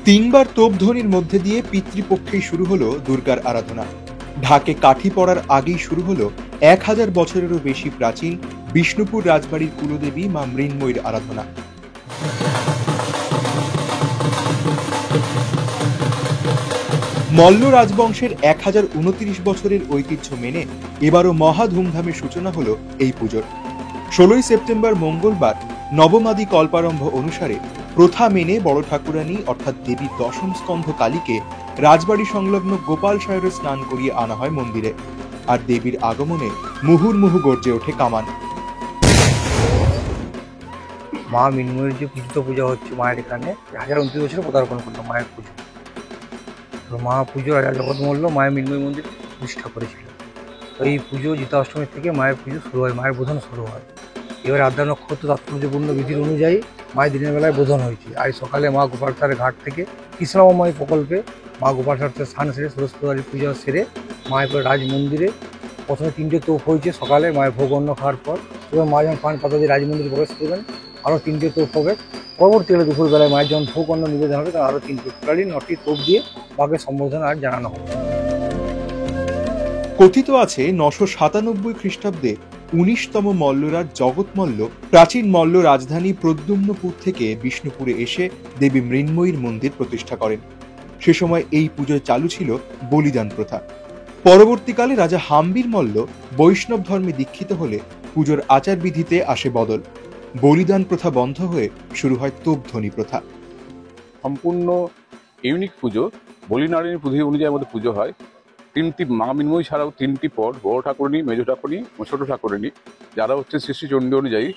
তিনবার তোপধ্বনির মধ্যে দিয়ে পিতৃপক্ষেই শুরু হলো দুর্গার আরাধনা। ঢাকে কাঠি পড়ার আগেই শুরু হলো 1000 বছরেরও বেশি প্রাচীন বিষ্ণুপুর রাজবাড়ির কুলদেবী মা মৃন্ময়ীর আরাধনা। মল্ল রাজবংশের 1029 বছরের ঐতিহ্য মেনে এবারও মহা ধুমধামের সূচনা হলো এই পুজোর। 16 সেপ্টেম্বর মঙ্গলবার নবমাদি কল্পারম্ভ অনুসারে প্রথা মেনে বড় ঠাকুরানী অর্থাৎ দেবী দশম স্কন্ধ কালীকে রাজবাড়ি সংলগ্ন গোপাল সায়রে স্নান করিয়ে আনা হয় মন্দিরে, আর দেবীর আগমনে মুহুর্মুহু গর্জে ওঠে কামান। মা মৃন্ময়ীর যে পূজা হচ্ছে মায়ের এখানে 1029 বছরে পদার্পণ করলো মায়ের পুজো। তো মা পুজো রাজা জগৎ মল্ল মায়ের মৃন্ময়ী মন্দির প্রতিষ্ঠা করেছিল। তো এই পুজো জিতা অষ্টমীর থেকে মায়ের পুজো শুরু হয়, মায়ের বোধন শুরু হয়। এবার আদ্রা নক্ষত্র তাৎপর্যপূর্ণ বিধির অনুযায়ী মায়ের দিনের বেলায় বোধন হয়েছে। আজ সকালে মা গোপালসারের ঘাট থেকে কৃষ্ণাময় প্রকল্পে মা গোপালসারের স্নান সেরে ষোড়শী পূজা সেরে মায়ের পরে রাজ মন্দিরে প্রথমে 3টে তোপ হয়েছে সকালে মায়ের ভোগ অন্ন খাওয়ার পর। এবার মা যখন পান পাতা দিয়ে রাজমন্দিরে প্রবেশ করবেন আরও 3টে তোপ হবে। পরবর্তীকালে দুপুরবেলায় মায়ের যখন ভোগ অন্ন নিবেদন হবে তখন আরও 3টে টোটালি 9টি তোপ দিয়ে মাকে সম্বোধন আর জানানো হবে। কথিত আছে 997 খ্রিস্টাব্দে 19তম মল্লরাজ জগৎ মল্ল প্রাচীন মল্ল রাজধানী প্রদ্যুম্নপুর থেকে বিষ্ণুপুরে এসে দেবী মৃন্ময়ীর মন্দির প্রতিষ্ঠা করেন। সে সময় এই পুজোয় চালু ছিল বলিদান প্রথা। পরবর্তীকালে রাজা হাম্বির মল্ল বৈষ্ণব ধর্মে দীক্ষিত হলে পুজোর আচারবিধিতে আসে বদল। বলিদান প্রথা বন্ধ হয়ে শুরু হয় তোপধ্বনি প্রথা। সম্পূর্ণ ইউনিক পুজো, বলিনারায়ণীর পুজো অনুযায়ী আমাদের পুজো হয়। 3টি মা মৃন্ময়ী ছাড়াও 3টি পদ, বড় ঠাকুরানী, মেজ ঠাকুরানী ও ছোট ঠাকুরানী, যারা হচ্ছে শ্রী শ্রী চণ্ডী অনুযায়ী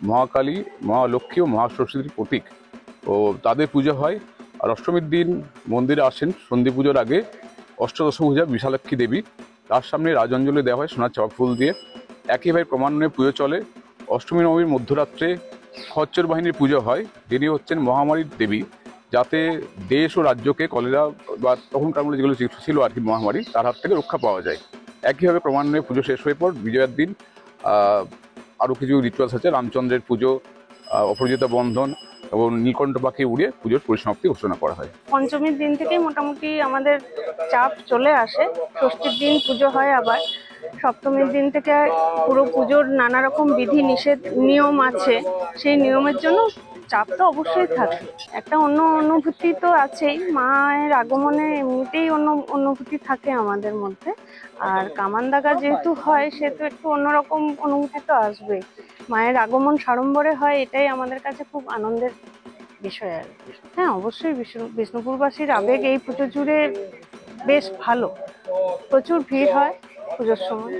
মহাকালী, মহালক্ষ্মী ও মহাসরস্বতীর প্রতীক। ও তাদের পুজো হয়। আর অষ্টমীর দিন মন্দিরে আসেন সন্ধি পুজোর আগে অষ্টদশভুজা বিশালাক্ষী দেবী, তার সামনে রাজঅঞ্জলি দেওয়া হয় সোনার চাপা ফুল দিয়ে। একইভাবে ক্রমান্বয়ে পুজো চলে। অষ্টমী নবমীর মধ্যরাত্রে খচ্চর বাহিনীর পুজো হয়, যিনি হচ্ছেন মহামারীর দেবী, যাতে দেশ ও রাজ্যকে কলেরা বা তখনকার মধ্যে যেগুলো ছিল আর কি মহামারী, তার হাত থেকে রক্ষা পাওয়া যায়। একইভাবে ক্রমান্বয়ে পুজো শেষ হয়ে পর বিজয়ার দিন আরও কিছু রিচুয়ালস আছে, রামচন্দ্রের পুজো, অপরাজিতা বন্ধন এবং নীলকণ্ঠ পাখি উড়িয়ে পুজোর পরিসমাপ্তি ঘোষণা করা হয়। পঞ্চমীর দিন থেকেই মোটামুটি আমাদের চাপ চলে আসে। ষষ্ঠীর দিন পুজো হয়, আবার সপ্তমীর দিন থেকে পুরো পুজোর নানা রকম বিধি নিষেধ নিয়ম আছে। সেই নিয়মের জন্য চাপ তো অবশ্যই থাকে। একটা অন্য অনুভূতি তো আছেই, মায়ের আগমনে এমনিতেই অন্য অনুভূতি থাকে আমাদের মধ্যে। আর কামান দাগা যেহেতু হয় সেহেতু একটু অন্যরকম অনুভূতি তো আসবেই। মায়ের আগমন সাড়ম্বরে হয়, এটাই আমাদের কাছে খুব আনন্দের বিষয় আর কি। হ্যাঁ, অবশ্যই বিষ্ণুপুরবাসীর আবেগ এই পুজো জুড়ে বেশ ভালো, প্রচুর ভিড় হয় পুজোর সময়।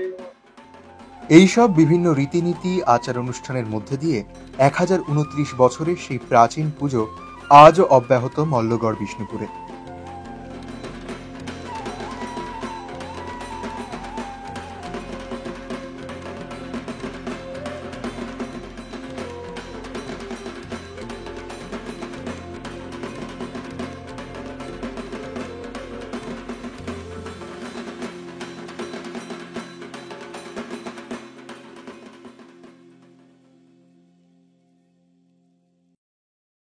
এইসব বিভিন্ন রীতিনীতি আচার অনুষ্ঠানের মধ্যে দিয়ে 1029 বছরের সেই প্রাচীন পুজো আজও অব্যাহত মল্লগড় বিষ্ণুপুরে।